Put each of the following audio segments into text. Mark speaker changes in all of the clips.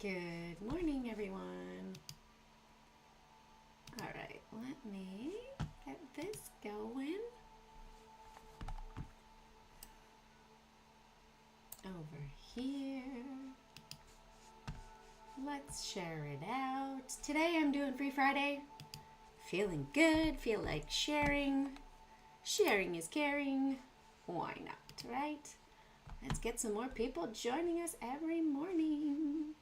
Speaker 1: Good morning, everyone. All right, let me get this going. Over here. Let's share it out. Today I'm doing Free Friday. Feeling good, feel like sharing. Sharing is caring. Why not, right? Let's get some more people joining us every morning.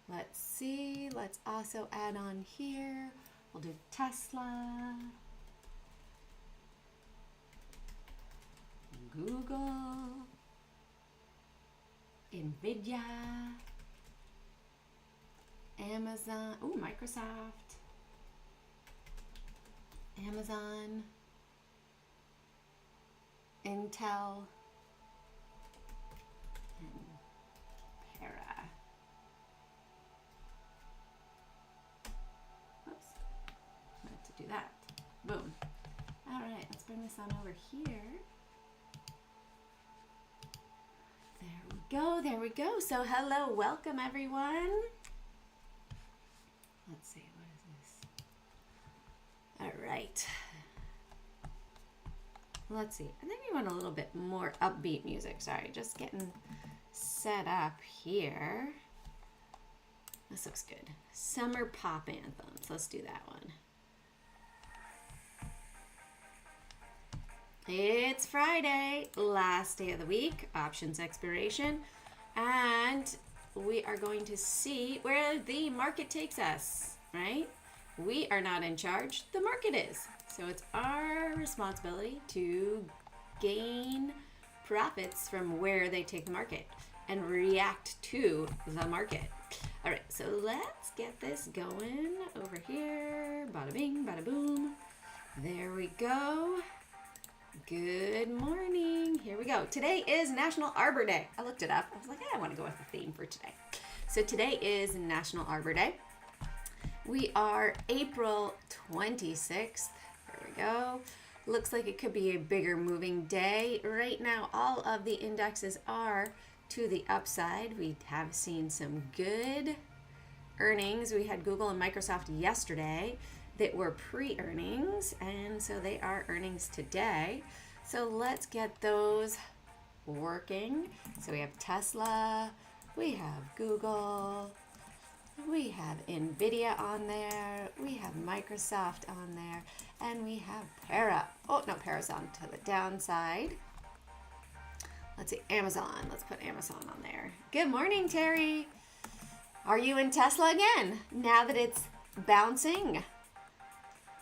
Speaker 1: Let's see, let's also add on here. We'll do Tesla, Google, Nvidia, Amazon, Microsoft, Amazon, Intel, and Para. Oops, I meant to do that. Boom. All right, let's bring this on over here. There we go. So hello, welcome everyone. Let's see, what is this? All right. Let's see, I think we want a little bit more upbeat music. Sorry, just getting set up here. This looks good. Summer pop anthems. Let's do that one. It's Friday, last day of the week, options expiration, and we are going to see where the market takes us, right? We are not in charge, the market is. So it's our responsibility to gain profits from where they take the market and react to the market. All right, so let's get this going over here. Bada bing, bada boom. There we go. Good morning. Here we go. Today is National Arbor Day. I looked it up. I was like, I want to go with the theme for today. So today is National Arbor Day. We are April 26th. There we go. Looks like it could be a bigger moving day. Right now, all of the indexes are to the upside. We have seen some good earnings. We had Google and Microsoft yesterday that were pre-earnings, and so they are earnings today. So let's get those working. So we have Tesla, we have Google, we have Nvidia on there, we have Microsoft on there, and we have Para. Oh, no, Para's on to the downside. Let's see, Amazon. Let's put Amazon on there. Good morning, Terry. Are you in Tesla again now that it's bouncing?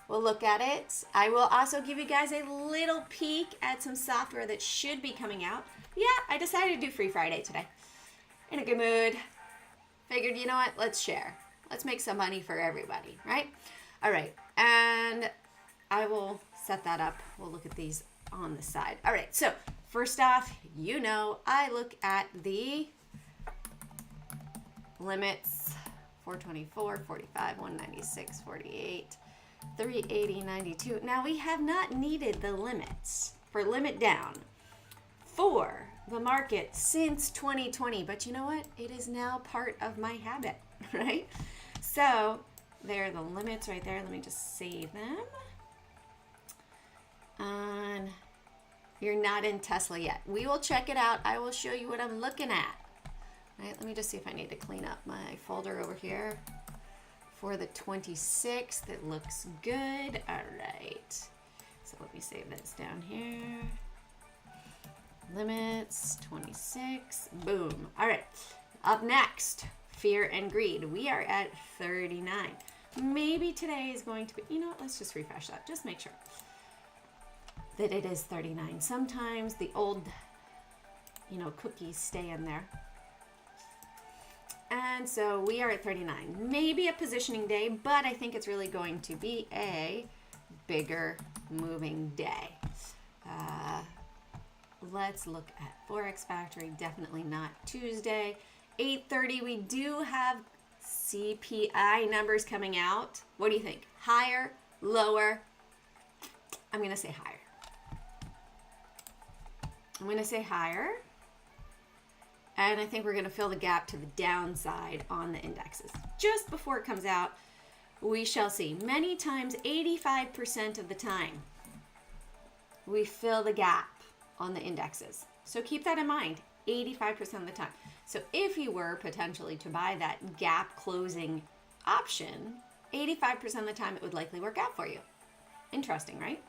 Speaker 1: We'll look at it. I will also give you guys a little peek at some software that should be coming out. Yeah, I decided to do Free Friday today. In a good mood. Figured, you know what? Let's share. Let's make some money for everybody, right? All right, and I will set that up. We'll look at these on the side. All right, so first off, you know, I look at the limits, 424, 45, 196, 48, 380, 92. Now we have not needed the limits for limit down for the market since 2020, but you know what? It is now part of my habit, right? So there are the limits right there. Let me just save them. And you're not in Tesla yet. We will check it out. I will show you what I'm looking at. All right, let me just see if I need to clean up my folder over here. For the 26th, it looks good. All right, so let me save this down here. Limits, 26, boom. All right, up next, fear and greed. We are at 39. Maybe today is going to be, you know what, let's just refresh that. Just make sure that it is 39. Sometimes the old, you know, cookies stay in there. And so we are at 39. Maybe a positioning day, but I think it's really going to be a bigger moving day. Let's look at Forex Factory. Definitely not Tuesday. 8:30, we do have CPI numbers coming out. What do you think? Higher, lower? I'm going to say higher. I'm going to say higher. And I think we're going to fill the gap to the downside on the indexes. Just before it comes out, we shall see. Many times, 85% of the time, we fill the gap on the indexes. So keep that in mind, 85% of the time. So if you were potentially to buy that gap closing option, 85% of the time it would likely work out for you. Interesting, right?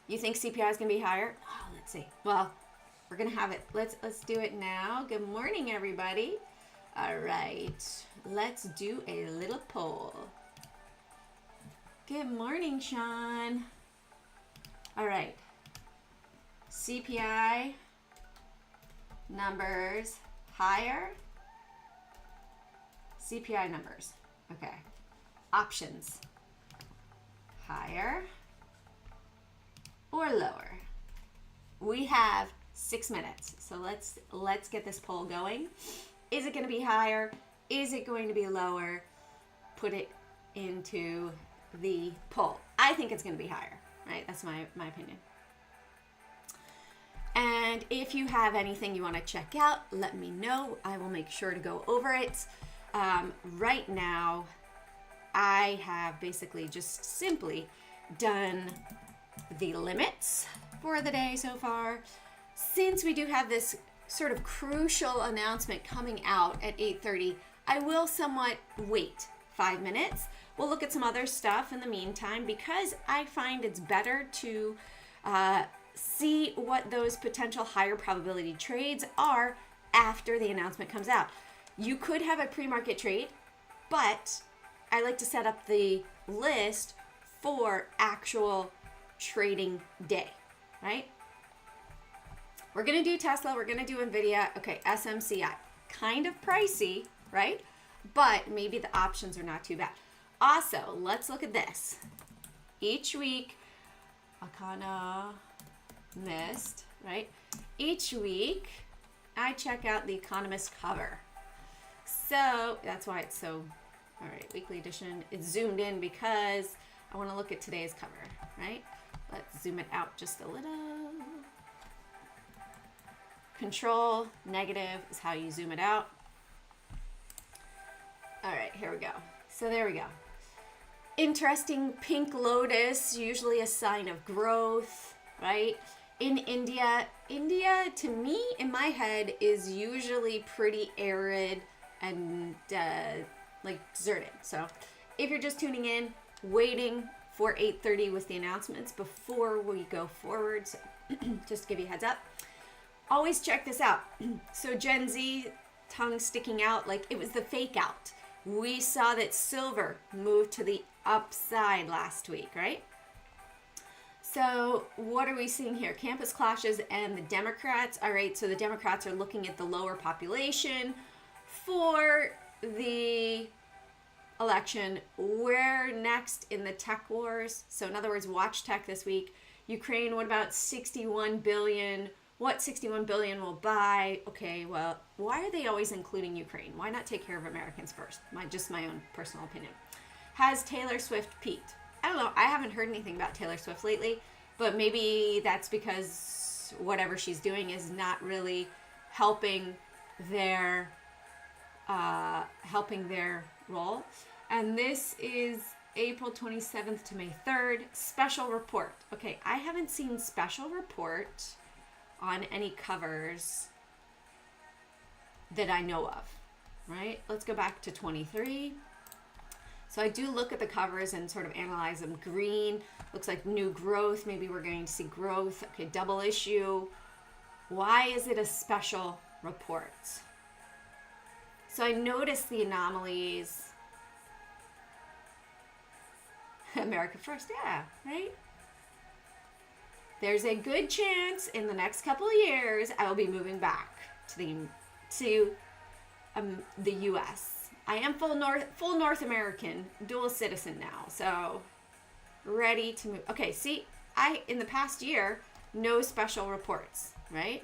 Speaker 1: You think CPI is going to be higher? Oh, let's see. Well, we're going to have it. Let's do it now. Good morning, everybody. All right. Let's do a little poll. Good morning, Sean. All right. CPI numbers higher. CPI numbers. Okay. Options. Higher or lower? We have 6 minutes. So let's get this poll going. Is it going to be higher? Is it going to be lower? Put it into the poll. I think it's going to be higher, right? That's my opinion. And if you have anything you want to check out, let me know. I will make sure to go over it. Right now, I have basically just simply done the limits for the day so far. Since we do have this sort of crucial announcement coming out at 8:30, I will somewhat wait 5 minutes. We'll look at some other stuff in the meantime because I find it's better to see what those potential higher probability trades are after the announcement comes out. You could have a pre-market trade, but I like to set up the list for actual trading day, right? We're going to do Tesla. We're going to do NVIDIA. Okay, SMCI. Kind of pricey, right? But maybe the options are not too bad. Also, let's look at this. Each week, Economist, right? Each week, I check out the Economist cover. So that's why it's so, all right, weekly edition. It's zoomed in because I want to look at today's cover, right? Let's zoom it out just a little. Control, negative is how you zoom it out. All right, here we go. So there we go. Interesting pink lotus, usually a sign of growth, right? In India to me, in my head, is usually pretty arid and like deserted. So if you're just tuning in, waiting for 8:30 with the announcements before we go forward, so just to give you a heads up, always check this out. So Gen Z, tongue sticking out like it was the fake out. We saw that silver moved to the upside last week, right? So what are we seeing here? Campus clashes and the Democrats. All right, so the Democrats are looking at the lower population for the election. We're next in the tech wars. So in other words, watch tech this week. Ukraine, what about 61 billion? What 61 billion will buy? Okay, well, why are they always including Ukraine? Why not take care of Americans first? Just my own personal opinion. Has Taylor Swift peaked? I don't know. I haven't heard anything about Taylor Swift lately, but maybe that's because whatever she's doing is not really helping their role. And this is April 27th to May 3rd. Special report. Okay, I haven't seen special report on any covers that I know of, right? Let's go back to 23. So I do look at the covers and sort of analyze them. Green looks like new growth. Maybe we're going to see growth. Okay, double issue. Why is it a special report? So I noticed the anomalies. America first, yeah, right? There's a good chance in the next couple of years I will be moving back to the U.S. I am full North American, dual citizen now, so ready to move. Okay, see, in the past year, no special reports, right?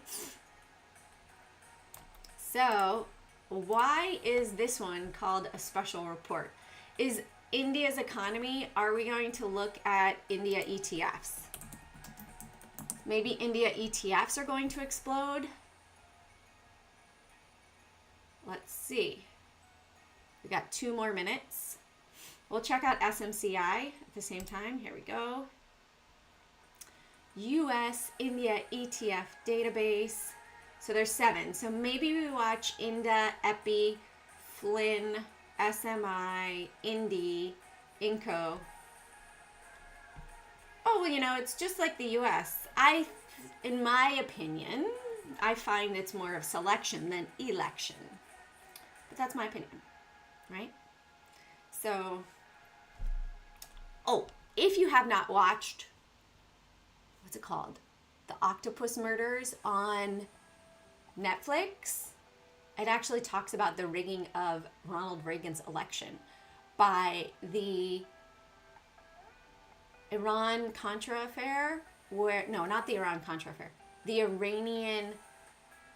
Speaker 1: So why is this one called a special report? Is India's economy, are we going to look at India ETFs? Maybe India ETFs are going to explode. Let's see. We got 2 more minutes. We'll check out SMCI at the same time. Here we go. US India ETF database. So there's 7. So maybe we watch INDA, EPI, Flynn, SMI, Indy, Inco. Oh, well, you know, it's just like the US. In my opinion, I find it's more of selection than election. But that's my opinion, right? So, oh, if you have not watched, what's it called? The Octopus Murders on Netflix, it actually talks about the rigging of Ronald Reagan's election by the Iran-Contra affair, no, not the Iran-Contra affair, the Iranian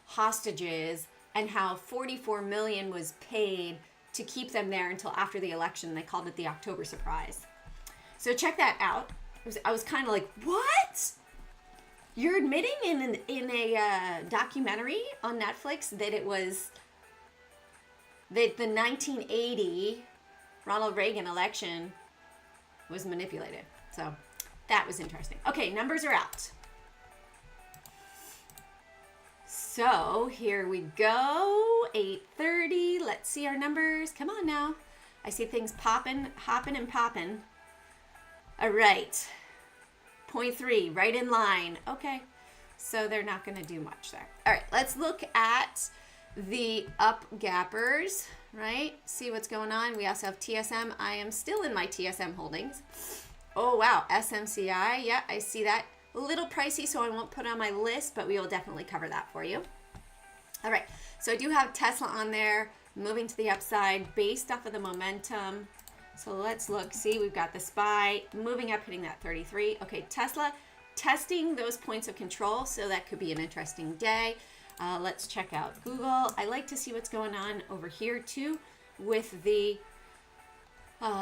Speaker 1: hostages, and how 44 million was paid to keep them there until after the election. They called it the October surprise. So check that out. I was kind of like, what? You're admitting in a documentary on Netflix that it was that the 1980 Ronald Reagan election was manipulated. So that was interesting. Okay, numbers are out. So here we go, 8:30. Let's see our numbers. Come on now. I see things popping, hopping and popping. All right, 0.3, right in line. Okay, so they're not going to do much there. All right, let's look at the up gappers, right? See what's going on. We also have TSM. I am still in my TSM holdings. Oh, wow, SMCI. Yeah, I see that. A little pricey, so I won't put it on my list, but we will definitely cover that for you. All right, so I do have Tesla on there, moving to the upside based off of the momentum. So let's look. See, we've got the SPY moving up, hitting that 33. Okay, Tesla testing those points of control, so that could be an interesting day. Let's check out Google. I like to see what's going on over here too with the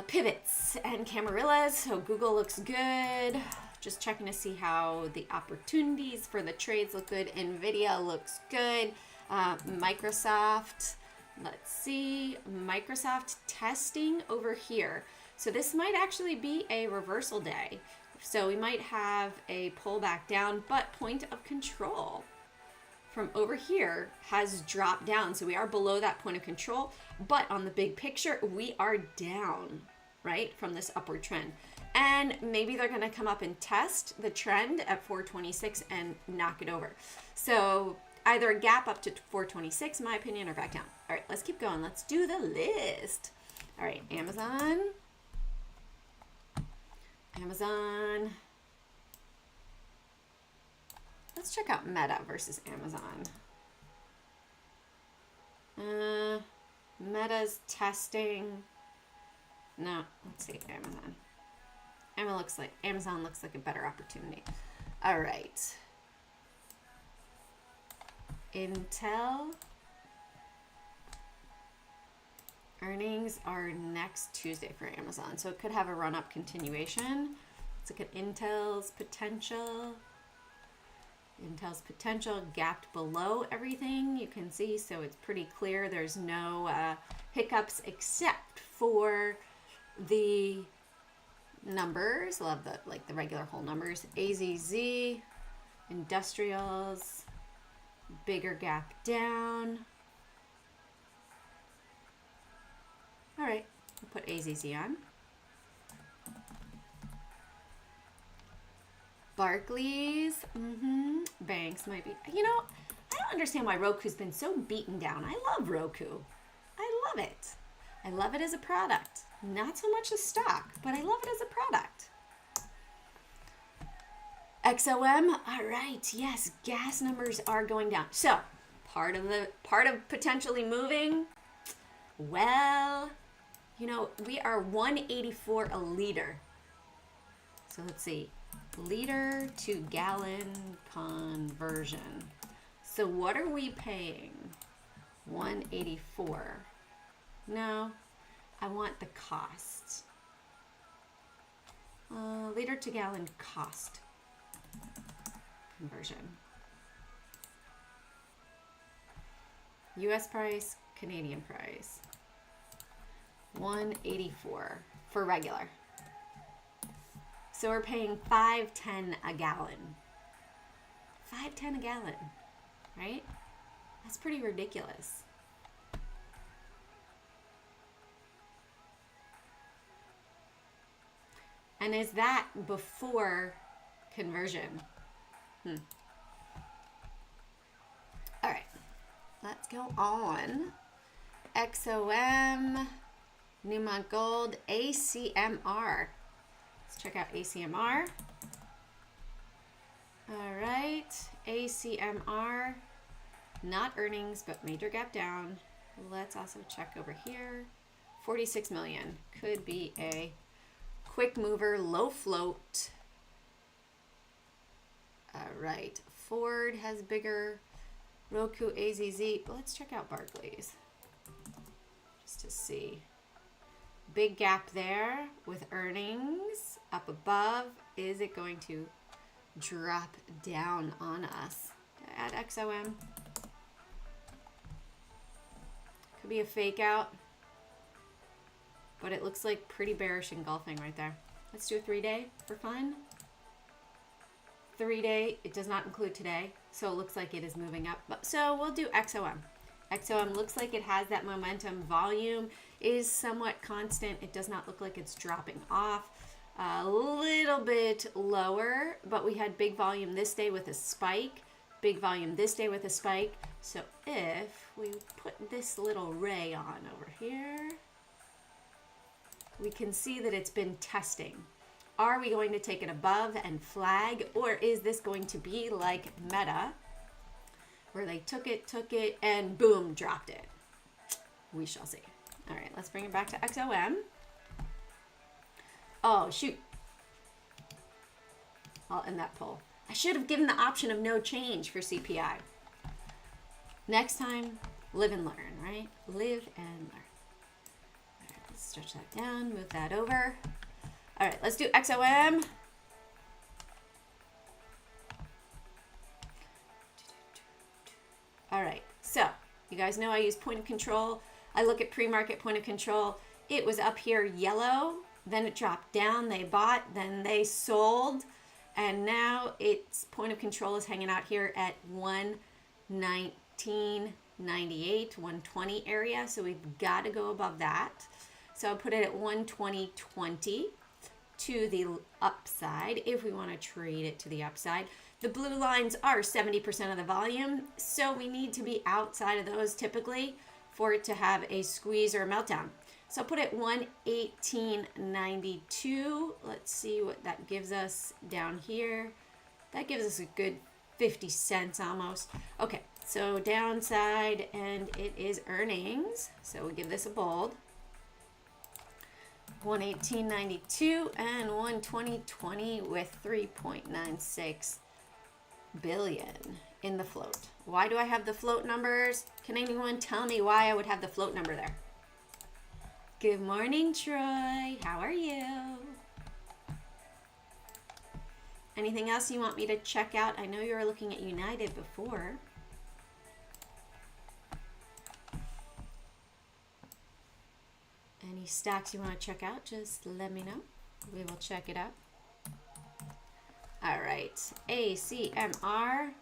Speaker 1: pivots and Camarillas. So Google looks good. Just checking to see how the opportunities for the trades look good. NVIDIA looks good. Microsoft, let's see. Microsoft testing over here. So this might actually be a reversal day. So we might have a pullback down, but point of control from over here has dropped down. So we are below that point of control, but on the big picture, we are down, right, from this upward trend. And maybe they're going to come up and test the trend at 426 and knock it over. So either a gap up to 426, in my opinion, or back down. All right, let's keep going. Let's do the list. All right, Amazon. Amazon. Let's check out Meta versus Amazon. Meta's testing. No, let's see, Amazon. Amazon looks like a better opportunity. All right. Intel. Earnings are next Tuesday for Amazon, so it could have a run-up continuation. Let's look at Intel's potential. Intel's potential gapped below everything, you can see, so it's pretty clear there's no hiccups except for the numbers. Love the regular whole numbers. AZZ, industrials, bigger gap down. All right, we'll put AZZ on. Barclays, banks might be, you know, I don't understand why Roku's been so beaten down. I love Roku. I love it. I love it as a product. Not so much a stock, but I love it as a product. XOM, all right, yes, gas numbers are going down. So part of potentially moving, well, you know, we are 184 a liter. So let's see, liter to gallon conversion. So what are we paying? 184. No, I want the cost. Liter to gallon cost conversion. US price, Canadian price? 184 for regular. So we're paying $5.10 a gallon. $5.10 a gallon, right? That's pretty ridiculous. And is that before conversion? All right, let's go on. XOM, Newmont Gold, ACMR. Let's check out ACMR. All right, ACMR, not earnings, but major gap down. Let's also check over here. 46 million, could be a quick mover, low float. All right, Ford has bigger, Roku, AZZ. Let's check out Barclays just to see. Big gap there with earnings up above. Is it going to drop down on us? Add XOM. Could be a fake out, but it looks like pretty bearish engulfing right there. Let's do a 3-day for fun. 3-day, it does not include today, so it looks like it is moving up. So we'll do XOM. XOM looks like it has that momentum. Volume is somewhat constant. It does not look like it's dropping off. A little bit lower, but we had big volume this day with a spike. Big volume this day with a spike. So if we put this little ray on over here, we can see that it's been testing. Are we going to take it above and flag, or is this going to be like Meta, where they took it, and boom, dropped it? We shall see. All right, let's bring it back to XOM. Oh, shoot. I'll end that poll. I should have given the option of no change for CPI. Next time, live and learn, right? Live and learn. All right, let's stretch that down, move that over. All right, let's do XOM. All right, so you guys know I use point of control. I look at pre-market point of control. It was up here yellow, then it dropped down, they bought, then they sold, and now its point of control is hanging out here at 119.98, 120 area, so we've got to go above that. So I'll put it at 120.20 to the upside if we want to trade it to the upside. The blue lines are 70% of the volume, so we need to be outside of those typically for it to have a squeeze or a meltdown. So I'll put it 118.92. Let's see what that gives us down here. That gives us a good 50 cents almost. Okay, so downside, and it is earnings. So we give this a bold. 118.92 and 120.20 with 3.96 billion in the float. Why do I have the float numbers? Can anyone tell me why I would have the float number there? Good morning, Troy. How are you? Anything else you want me to check out? I know you were looking at United before. Any stocks you want to check out, just let me know. We will check it out. All right, ACMR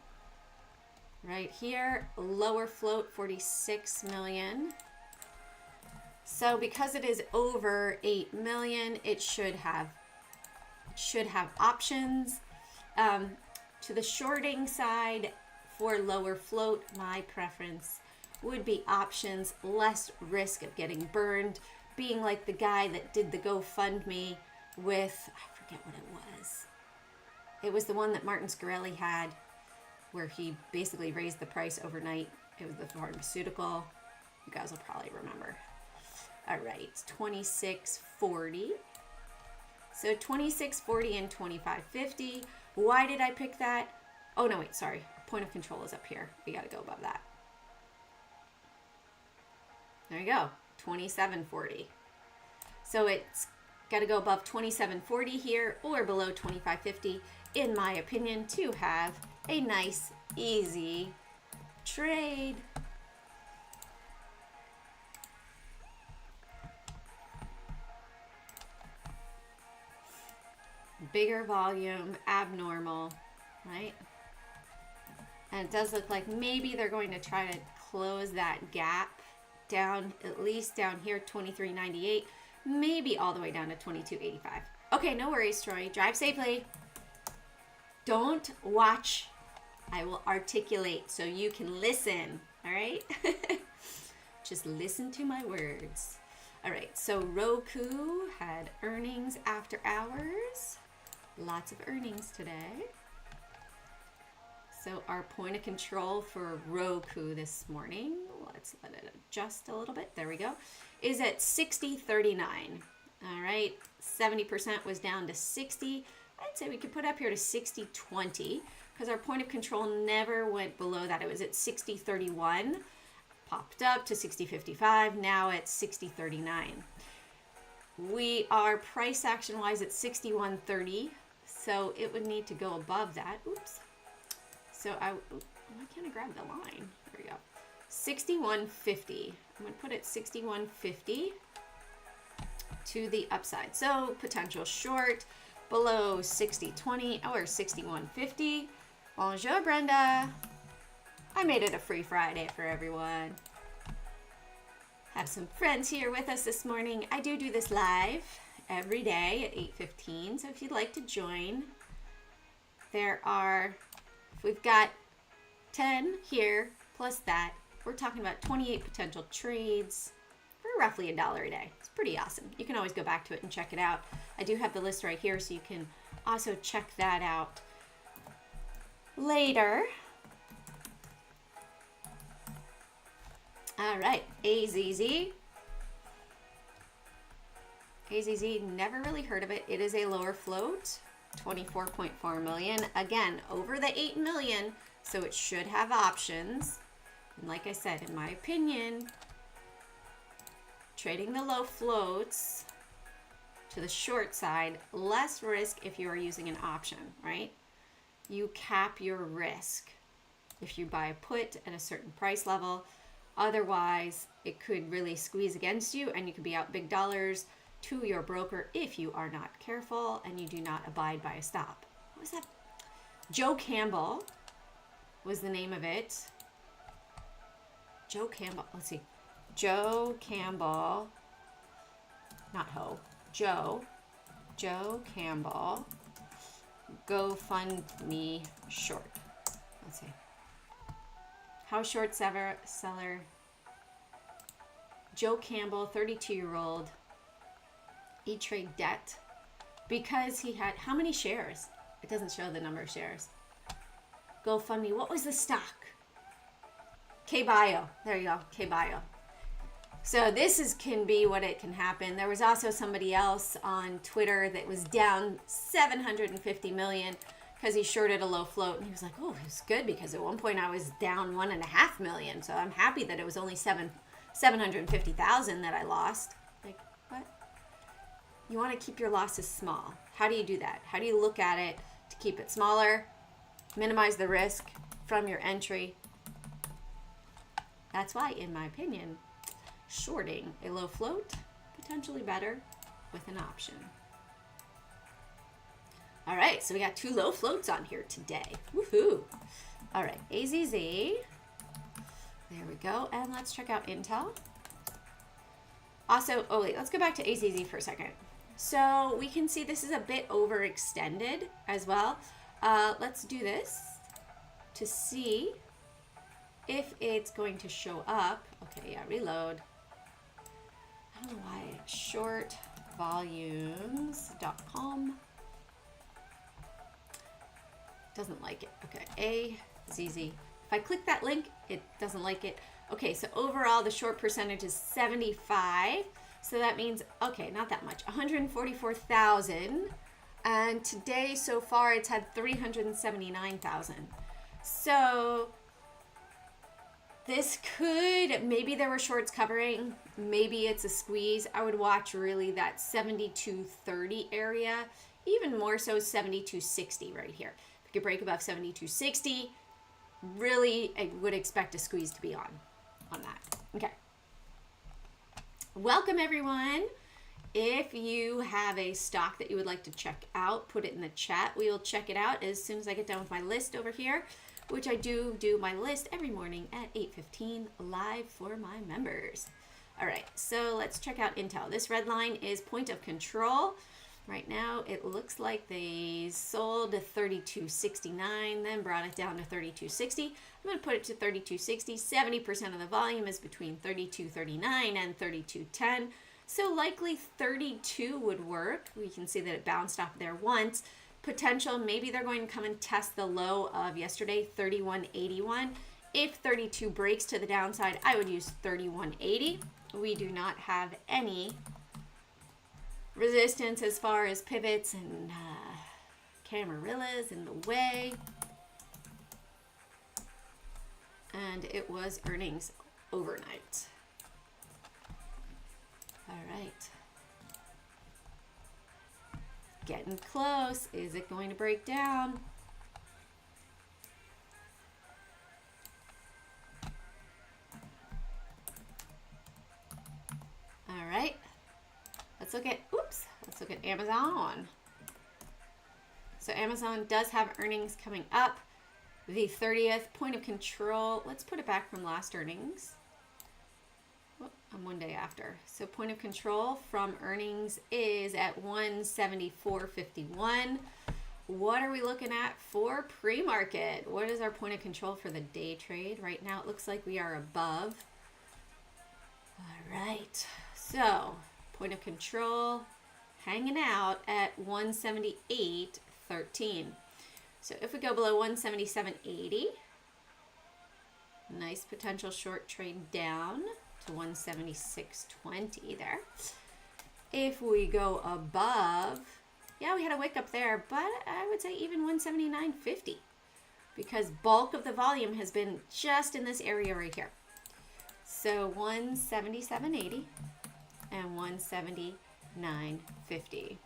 Speaker 1: right here, lower float 46 million. So because it is over 8 million, it should have options. To the shorting side for lower float, my preference would be options, less risk of getting burned, being like the guy that did the GoFundMe with, I forget what it was. It was the one that Martin Scarelli had where he basically raised the price overnight. It was the pharmaceutical. You guys will probably remember. All right, 26.40. So 26.40 and 25.50. Why did I pick that? Oh, no, wait, sorry. Point of control is up here. We got to go above that. There you go, 27.40. So it's got to go above 27.40 here or below 25.50, in my opinion, to have a nice, easy trade. bigger volume, abnormal, right? And it does look like maybe they're going to try to close that gap down, at least down here, 23.98, maybe all the way down to 22.85. Okay, no worries, Troy. Drive safely. Don't watch. I will articulate so you can listen, all right? Just listen to my words. All right, so Roku had earnings after hours. Lots of earnings today. So our point of control for Roku this morning, let's let it adjust a little bit, there we go, is at 60.39. All right, 70% was down to 60. I'd say we could put up here to 60.20 because our point of control never went below that. It was at 60.31, popped up to 60.55, now at 60.39. We are price action wise at 61.30, so it would need to go above that. Oops. So why can't I grab the line? There we go. 61.50. I'm going to put it 61.50 to the upside. So potential short below 60.20 or 61.50. Bonjour, Brenda. I made it a free Friday for everyone. Have some friends here with us this morning. I do this live every day at 8:15. So if you'd like to join, we've got 10 here plus that. We're talking about 28 potential trades for roughly $1 a day. It's pretty awesome. You can always go back to it and check it out. I do have the list right here, so you can also check that out later. All right, AZZ. AZZ, never really heard of it. It is a lower float, 24.4 million. Again, over the 8 million, so it should have options. And like I said, in my opinion, trading the low floats to the short side, less risk if you are using an option, right? You cap your risk if you buy a put at a certain price level. Otherwise, it could really squeeze against you and you could be out big dollars to your broker if you are not careful and you do not abide by a stop. What was that? Joe Campbell was the name of it. Joe Campbell, let's see. Joe Campbell, not Ho, Joe Campbell, GoFundMe short. Let's see. How short seller? Joe Campbell, 32-year-old, E-Trade debt, because he had, how many shares? It doesn't show the number of shares. GoFundMe, what was the stock? K-Bio, there you go, K-Bio. So this can be what it can happen. There was also somebody else on Twitter that was down 750 million because he shorted a low float, and he was like, oh, it's good because at one point I was down 1.5 million. So I'm happy that it was only 750,000 that I lost. Like, what? You want to keep your losses small. How do you do that? How do you look at it to keep it smaller, minimize the risk from your entry? That's why, in my opinion, shorting a low float, potentially better with an option. All right, so we got 2 low floats on here today. Woohoo! All right, AZZ. There we go. And let's check out Intel. Also, oh wait, let's go back to AZZ for a second. So we can see this is a bit overextended as well. Let's do this to see if it's going to show up. Okay, yeah, reload. I don't know why. Shortvolumes.com doesn't like it. Okay, AZZ. If I click that link, it doesn't like it. Okay, so overall the short percentage is 75. So that means, okay, not that much, 144,000. And today so far it's had 379,000. So this could, maybe there were shorts covering, maybe it's a squeeze. I would watch really that 72.30 area, even more so 72.60 right here. If you could break above 72.60, really I would expect a squeeze to be on that. Okay. Welcome everyone. If you have a stock that you would like to check out, put it in the chat. We will check it out as soon as I get done with my list over here, which I do my list every morning at 8:15 live for my members. All right, so let's check out Intel. This red line is point of control. Right now, it looks like they sold to 32.69, then brought it down to 32.60. I'm going to put it to 32.60. 70% of the volume is between 32.39 and 32.10. So likely 32 would work. We can see that it bounced off there once. Potential, maybe they're going to come and test the low of yesterday, 31.81. If 32 breaks to the downside, I would use 31.80. We do not have any resistance as far as pivots and camarillas in the way. And it was earnings overnight. All right. Getting close. Is it going to break down? All right. Let's look at Amazon. So Amazon does have earnings coming up. The 30th point of control. Let's put it back from last earnings. I'm one day after. So point of control from earnings is at 174.51. What are we looking at for pre-market? What is our point of control for the day trade? Right now it looks like we are above. All right. So point of control hanging out at 178.13. So if we go below 177.80, nice potential short trade down to 176.20 there. If we go above, yeah, we had a wick up there, but I would say even 179.50 because bulk of the volume has been just in this area right here. So 177.80 and 179.50.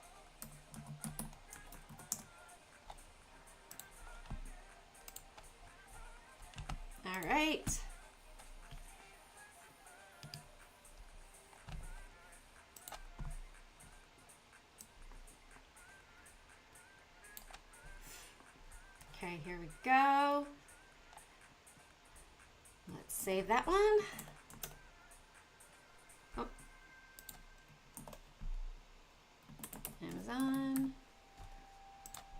Speaker 1: All right. Okay, here we go. Let's save that one. Oh. Amazon.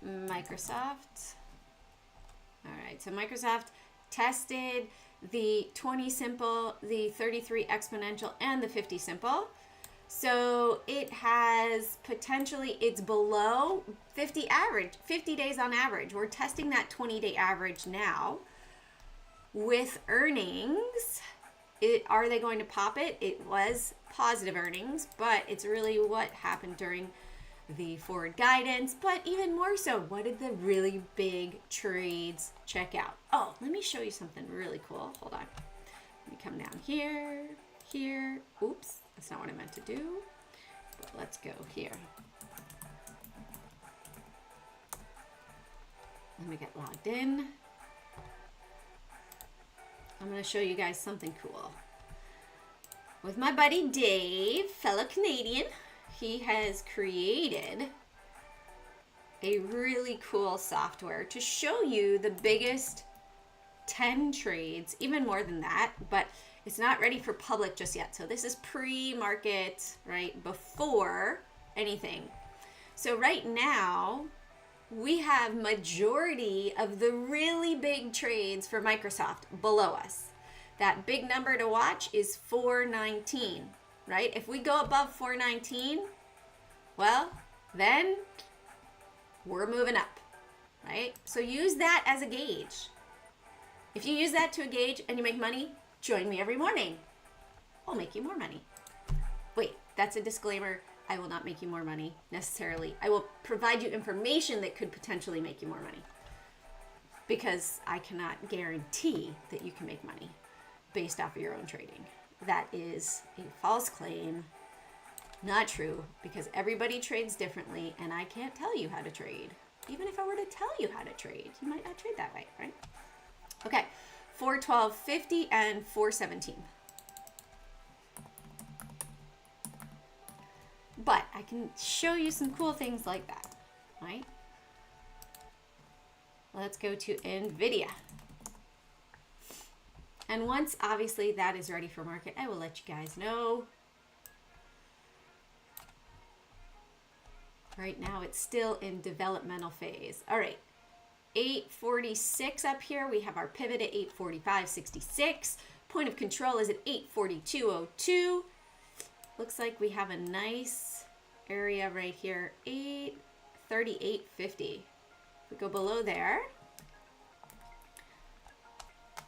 Speaker 1: Microsoft. All right, so Microsoft tested the 20 simple, the 33 exponential, and the 50 simple. So it has potentially, it's below 50 average, 50 days on average. We're testing that 20-day average now. With earnings, are they going to pop it? It was positive earnings, but it's really what happened during the forward guidance, but even more so, what did the really big trades check out? Oh, let me show you something really cool. Hold on. Let me come down here, here. Oops, that's not what I meant to do. But let's go here. Let me get logged in. I'm going to show you guys something cool. With my buddy Dave, fellow Canadian, he has created a really cool software to show you the biggest 10 trades, even more than that, but it's not ready for public just yet. So this is pre-market, right, before anything. So right now, we have majority of the really big trades for Microsoft below us. That big number to watch is 419. Right? If we go above 419, well, then we're moving up, right? So use that as a gauge. If you use that to a gauge and you make money, join me every morning. I'll make you more money. Wait, that's a disclaimer. I will not make you more money necessarily. I will provide you information that could potentially make you more money because I cannot guarantee that you can make money based off of your own trading. That is a false claim, not true, because everybody trades differently and I can't tell you how to trade. Even if I were to tell you how to trade, you might not trade that way, right? Okay, 412.50 and 417. but I can show you some cool things like that, right? Let's go to NVIDIA. And once, obviously, that is ready for market, I will let you guys know. Right now, it's still in developmental phase. All right, 846 up here. We have our pivot at 845.66. Point of control is at 842.02. Looks like we have a nice area right here, 838.50. We go below there.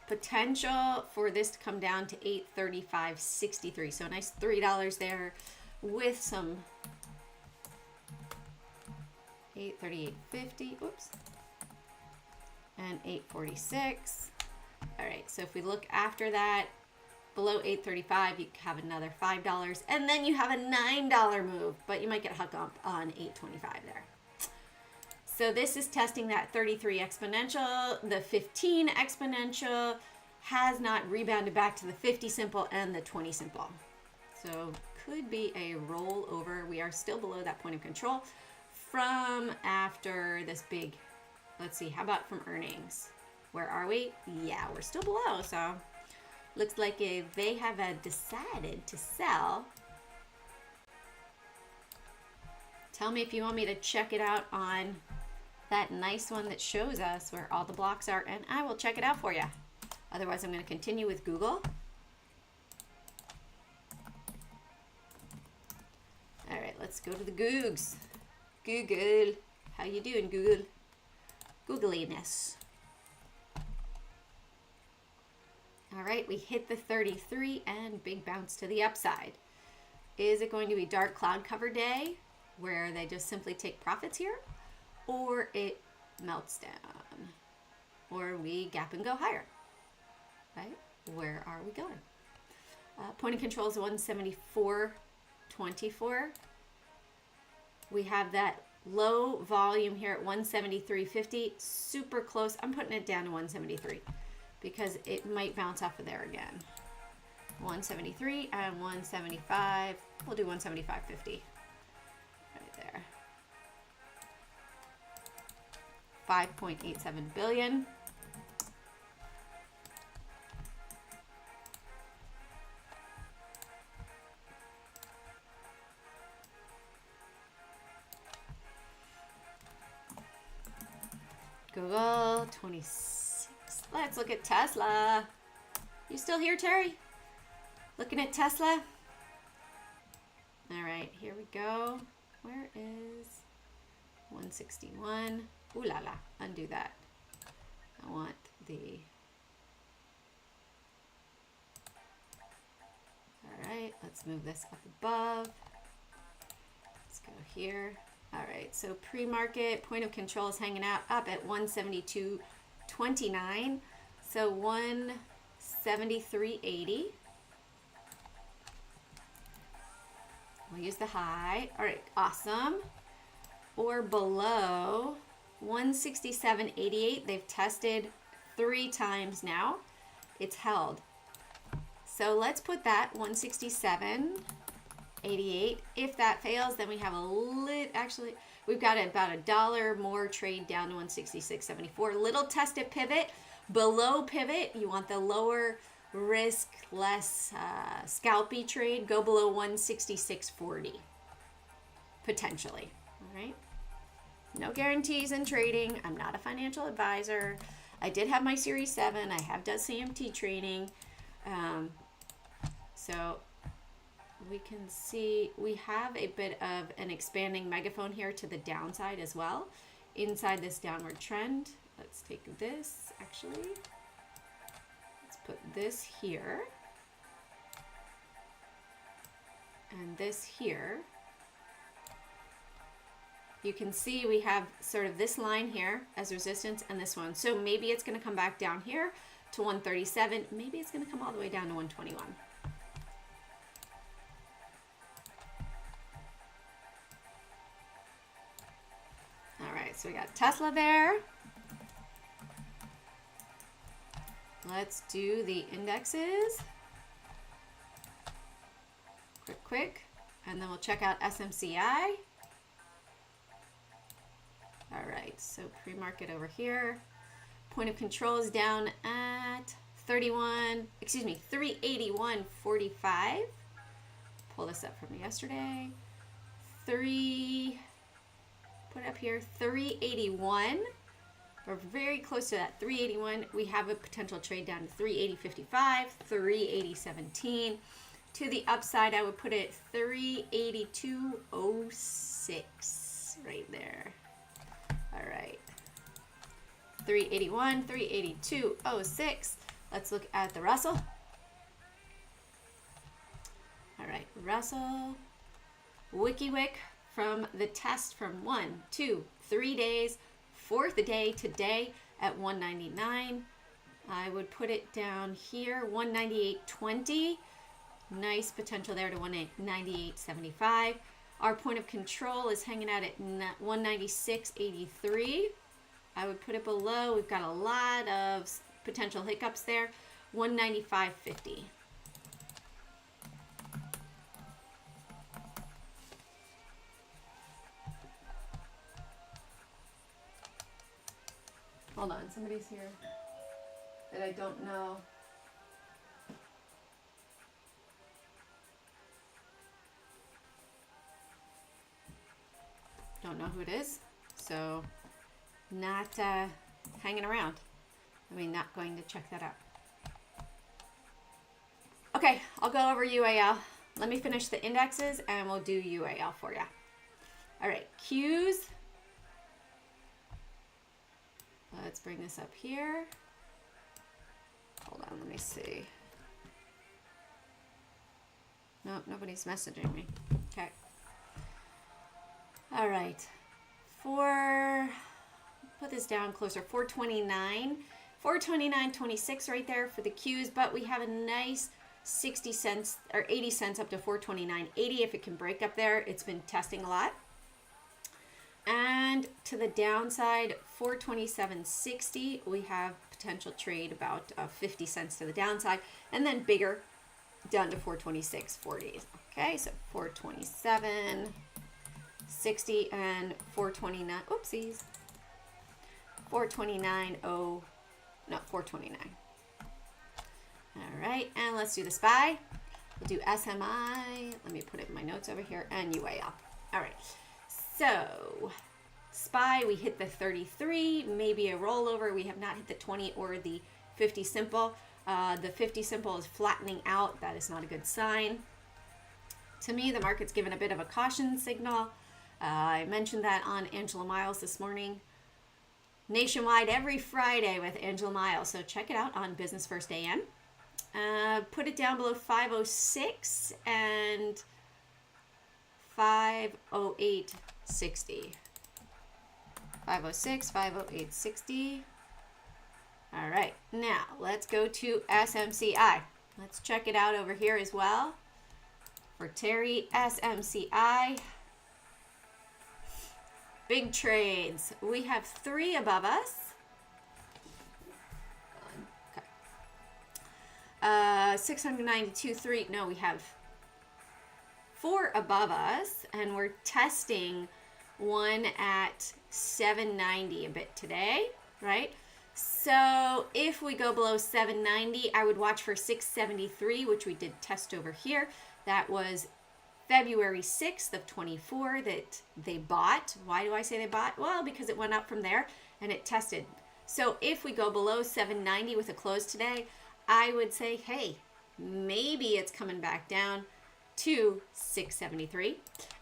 Speaker 1: Potential for this to come down to 835.63. So a nice $3 there with some 838.50. Oops. And 846. All right. So if we look after that, below 835, you have another $5, and then you have a $9 move, but you might get hooked up on 825 there. So this is testing that 33 exponential. The 15 exponential has not rebounded back to the 50 simple and the 20 simple. So could be a rollover. We are still below that point of control from after this big, let's see, how about from earnings? Where are we? Yeah, we're still below, so looks like they have decided to sell. Tell me if you want me to check it out on that nice one that shows us where all the blocks are, and I will check it out for you. Otherwise, I'm going to continue with Google. All right, let's go to the Googs. Google. How you doing, Google? Googliness. All right, we hit the 33 and big bounce to the upside. Is it going to be dark cloud cover day where they just simply take profits here? Or it melts down? Or we gap and go higher? Right? Where are we going? Point of control is 174.24. We have that low volume here at 173.50. Super close. I'm putting it down to 173. Because it might bounce off of there again. 173 and 175. We'll do 175.50. Right there. 5.87 billion. Google 26. Let's look at Tesla. You still here, Terry? Looking at Tesla? All right, here we go. Where is 161? Ooh la la, undo that. I want the... All right, let's move this up above. Let's go here. All right, so pre-market point of control is hanging out up at 172.29. So 173.80. We'll use the high. All right, awesome. Or below 167.88. They've tested 3 times now. It's held. So let's put that 167.88. If that fails, then we have actually, we've got about $1 more trade down to 166.74. Little tested pivot. Below pivot, you want the lower risk, less scalpy trade. Go below 166.40. Potentially. All right. No guarantees in trading. I'm not a financial advisor. I did have my Series 7. I have done CMT training. So we can see we have a bit of an expanding megaphone here to the downside as well inside this downward trend. Let's take this, actually. Let's put this here and this here. You can see we have sort of this line here as resistance and this one. So maybe it's going to come back down here to 137. Maybe it's going to come all the way down to 121. All right, so we got Tesla there. Let's do the indexes. Quick. and then we'll check out SMCI. All right, so pre-market over here. Point of control is down at 381.45. Pull this up from yesterday. Put it up here, 381. We're very close to that 381. We have a potential trade down to 380.55, 380.17. To the upside, I would put it 382.06 right there. All right. 381, 382.06. Let's look at the Russell. All right, Russell. WikiWik from the test from 1, 2, 3 days. Fourth day today at 199. I would put it down here, 198.20. Nice potential there to 198.75. Our point of control is hanging out at 196.83. I would put it below. We've got a lot of potential hiccups there. 195.50. Hold on, somebody's here that I don't know. Don't know who it is, so not hanging around. I mean, not going to check that out. Okay, I'll go over UAL. Let me finish the indexes and we'll do UAL for you. All right, Qs. Let's bring this up here. Hold on, let me see. Nope, nobody's messaging me. Okay. All right. Put this down closer, 429. 429.26 right there for the Qs, but we have a nice 60 cents or 80 cents up to 429.80 if it can break up there. It's been testing a lot. And to the downside, 427.60, we have potential trade about 50 cents to the downside, and then bigger down to 426.40. Okay, so 427.60 and 429. Oopsies. 429. Oh, no, 429. All right, and let's do the SPY. We'll do SMI. Let me put it in my notes over here, and UAL. All right. So, SPY, we hit the 33, maybe a rollover. We have not hit the 20 or the 50 simple. The 50 simple is flattening out. That is not a good sign. To me, the market's given a bit of a caution signal. I mentioned that on Angela Miles this morning. Nationwide every Friday with Angela Miles. So check it out on Business First AM. Put it down below 506 and 508.60. 506, 508.60. All right, now let's go to SMCI. Let's check it out over here as well. For Terry, SMCI. Big trades. We have 3 above us. Okay. 692.3. No, we have 4 above us, and we're testing one at 790 a bit today, right? So if we go below 790, I would watch for 673, which we did test over here. That was February 6th of 24 that they bought. Why do I say they bought? Well, because it went up from there and it tested. So if we go below 790 with a close today, I would say, hey, maybe it's coming back down to 673.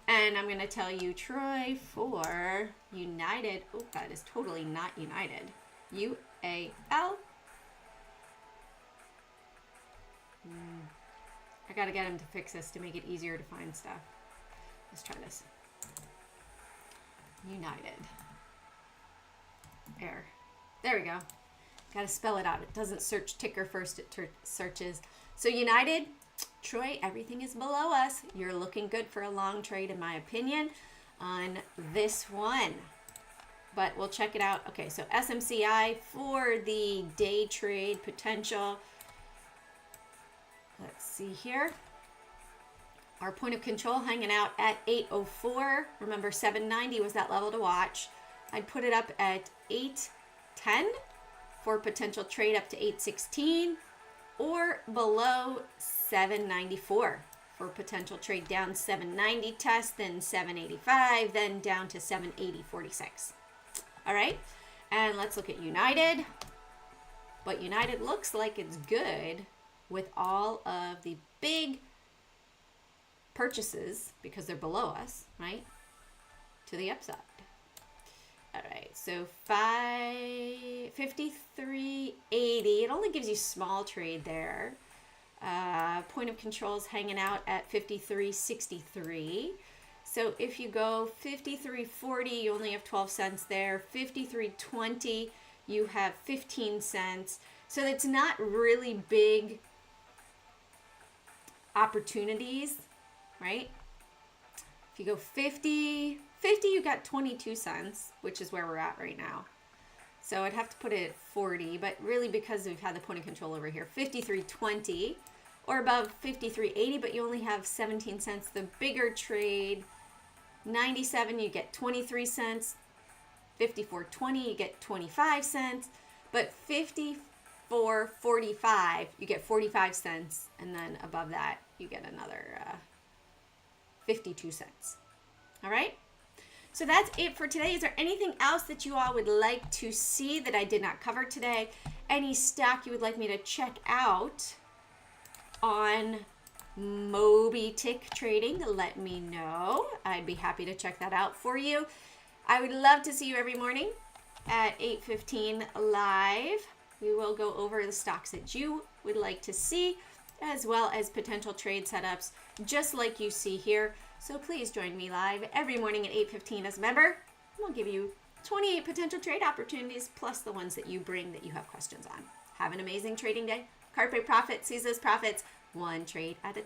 Speaker 1: And I'm going to tell you, Troy, for United. Oh, that is totally not United. UAL. I got to get him to fix this to make it easier to find stuff. Let's try this. United. Error. There we go. Got to spell it out. It doesn't search ticker first. It searches. So United, Troy, everything is below us. You're looking good for a long trade, in my opinion, on this one. But we'll check it out. Okay, so SMCI for the day trade potential. Let's see here. Our point of control hanging out at 804. Remember, 790 was that level to watch. I'd put it up at 810 for potential trade up to 816, or below 794 for potential trade down 790 test, then 785, then down to 780.46. All right, and let's look at United. But United looks like it's good with all of the big purchases because they're below us, right, to the upside. All right, so 53.80. It only gives you small trade there. Point of control's hanging out at 53.63. So if you go 53.40, you only have 12 cents there. 53.20, you have 15 cents. So it's not really big opportunities, right? If you go 50, you got 22 cents, which is where we're at right now. So I'd have to put it at 40, but really because we've had the point of control over here, 53.20 or above 53.80, but you only have 17 cents. The bigger trade, 97, you get 23 cents. 54.20, you get 25 cents. But 54.45, you get 45 cents. And then above that, you get another 52 cents. All right? So that's it for today. Is there anything else that you all would like to see that I did not cover today? Any stock you would like me to check out on Moby Tick Trading? Let me know. I'd be happy to check that out for you. I would love to see you every morning at 8:15 live. We will go over the stocks that you would like to see, as well as potential trade setups, just like you see here. So please join me live every morning at 8:15 as a member. We'll give you 28 potential trade opportunities, plus the ones that you bring that you have questions on. Have an amazing trading day. Carpe profit, seize those profits, one trade at a time.